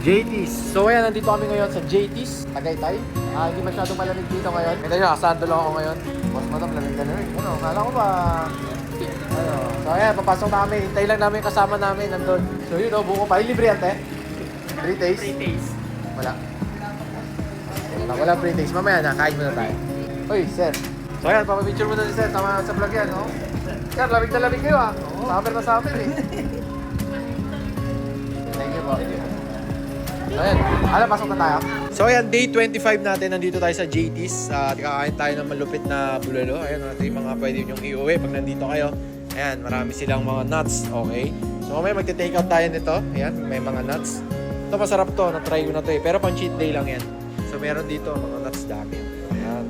JT's. So ayan, nandito kami ngayon sa JT's, Tagaytay. Hindi masyadong malamig dito ngayon. Kita nyo, nakasando lang ako ngayon. Boss madam, lamig na lamig. Ano, kala ko ba? Ano. So ayan, papasok na kami. Hintay lang namin kasama namin nandun. So yun, buko pa. Libre yan, te? 3 days? 3 days. Wala. Wala free taste. Mamaya na, kain muna tayo. Uy, sir. So ayan, papapicture muna si sir sa vlog yan, no? Sir, lamig na lamig kayo, ah. Summer na summer, eh. Thank you po. So ayan, pasok na tayo. So ayan, day 25 natin. Nandito tayo sa JT's. Kakain tayo ng malupit na bulalo. Ayan, ito yung mga pwede nyong iuwi pag nandito kayo. Ayan, marami silang mga nuts, okay? So mamaya magte-take out tayo nito. Ayan, may mga nuts. Ito masarap to, na-try ko na to eh. Pero pang cheat day lang yan. So meron dito mga nuts dami. Ayan.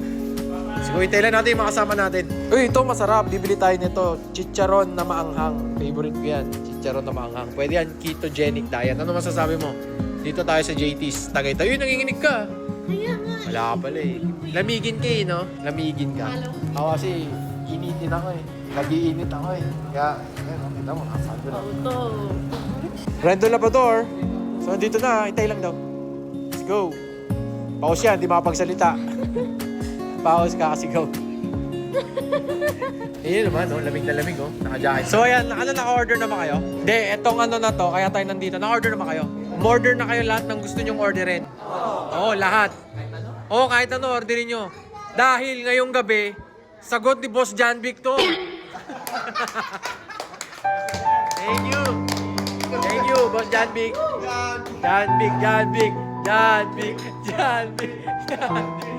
Siguro itay lang natin yung mga kasama natin. Uy, ito masarap. Bibili tayo nito. Chicharon na maanghang. Favorite ko yan. Chicharon na maanghang. Pwede yan, ketogenic diet. Ano masasabi mo? Dito tayo sa JT's Tagaytay. Uy, nanginginig ka. Kaya nga. Wala ka pala eh. Lamigin ka eh, no? Lamigin ka. Ako kasi, initin ako eh. Nag-iinit ako eh. Kaya, ayun, kita mo, nakasando lang. Auto. Rendo Labrador. So, dito na. Itay lang daw. Let's go. Pause yan, di makapagsalita. Pause ka kasi go. Ayun naman, no? Lamig na lamig, oh. Naka-jacket. So, ayan, naka-order naman kayo? Hindi, etong ano na to, kaya tayo nandito. Naka-order naman kayo? Umorder na kayo lahat ng gusto nyong orderin? Oo, lahat. Oo, kahit ano, orderin nyo. Dahil ngayong gabi, sagot ni Boss John Vic to. Thank you. Thank you, Boss John Vic. John Vic, John Vic, John Vic, John Vic, John Vic.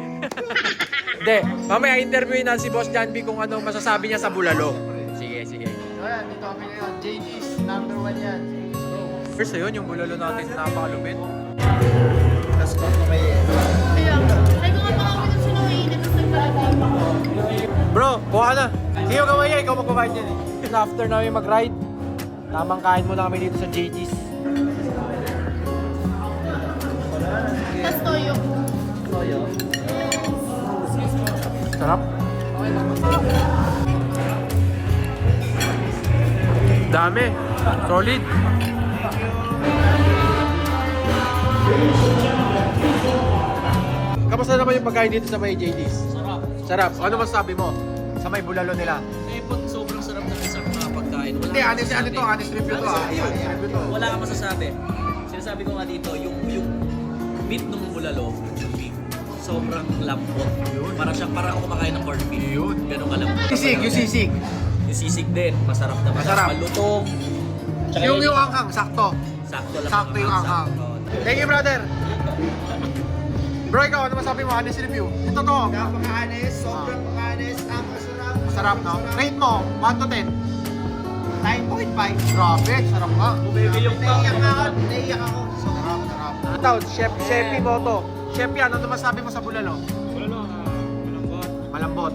Hindi, mamaya interviewin na si Boss John Vic kung ano masasabi niya sa bulalo. Sige, sige. So yan, dito kami ngayon. JT's, number 1 yan. First ayun, yung bulalo natin napakalupit. Tapos ko may... Kaya, ay kung nga pa kami nung sinuhinit, tapos nagpalagay. Bro, kuha na. Sige, gawin yan. Ikaw magbabayad yan eh. After namin mag-ride, tamang kain muna kami dito sa JT's. Tapos toyo. Toyo. Sarap. Dami. Solid. Kamusta naman yung pagkain dito sa may JT's? Sarap. Sarap. Ano masasabi mo sa may bulalo nila? Eh, sobrang sarap ng isang mga pagkain. Hindi, honest review to ah. Honest review to. Wala kang masasabi. Sinasabi ko nga dito, yung meat ng bulalo, yung beef, sobrang lambot. Para siyang parang ako kumakain ng corned beef. Yun. Ganun kalambot. Sisig, yung sisig. Yung sisig din, masarap na Masarap. malutong. Tsaka Yung anghang, sakto. Sakto lang. Sakto yung anghang. Thank you, brother. Bro, ikaw, ano masabi mo? Honest review. Ito to. Napaka-honest, sobrang honest, ang masarap. Masarap, no? Rate mo, 1 to 10. 9.5. Grabe, sarap nga. Bumibili yung Naiyak ako. Sarap, sarap. Ito, Chef Moto. Chef yan, ano masabi mo sa bulalo? Malambot.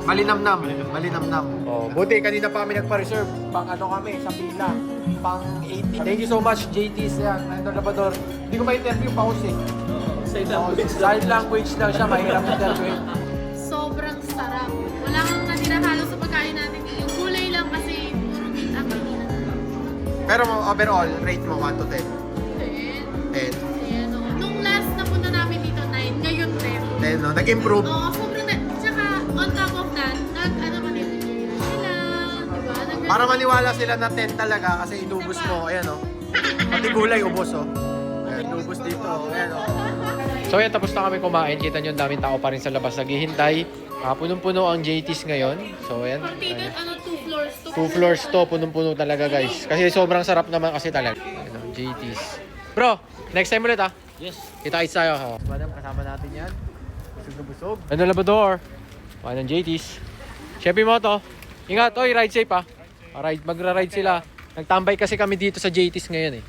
Malinamnam. Malinamnam. Oh, buti kanina pa kami nagpa-reserve. Pang ano kami, sa pila. Pang 80. Thank you so much, JT's yan. Rendo Labrador. Hindi ko ma-interview pa ako eh. Sign language lang siya, mahirap interview. Sobrang sarap. Wala kang natira halos sa pagkain natin. Yung gulay lang kasi puro meat ang kanina. Pero overall, rate mo 1 to 10. 10. 10. Ayan, oo. Nung last na punta namin dito, 9. Ngayon, 10. 10, no? Nag-improve. Oo, sobrang na. Tsaka, on top of that, manipulate sila. Diba? Para maniwala sila na 10 talaga kasi inubos mo. Ayan, oh. Pati gulay, ubos, oh. Ayan, inubos dito. Ayan, oh. So, ayan, tapos na kami kumain. Kita nyo, daming tao pa rin sa labas naghihintay. Punong-puno ang JT's ngayon. So, ayan. Container, 2 floors. 2 floors to, punong-puno talaga, guys. Kasi sobrang sarap naman kasi talaga. Ayan, oh, JT's. Bro, next time ulit, ah. Yes. Kita-kits tayo. Oh. Madam, kasama natin yan. Busog na busog. Rendo Labrador. Mga ng JT's. Chefy mo to. Ingat, oy, ride safe ah. Magra-ride sila. Nagtambay kasi kami dito sa JT's ngayon eh.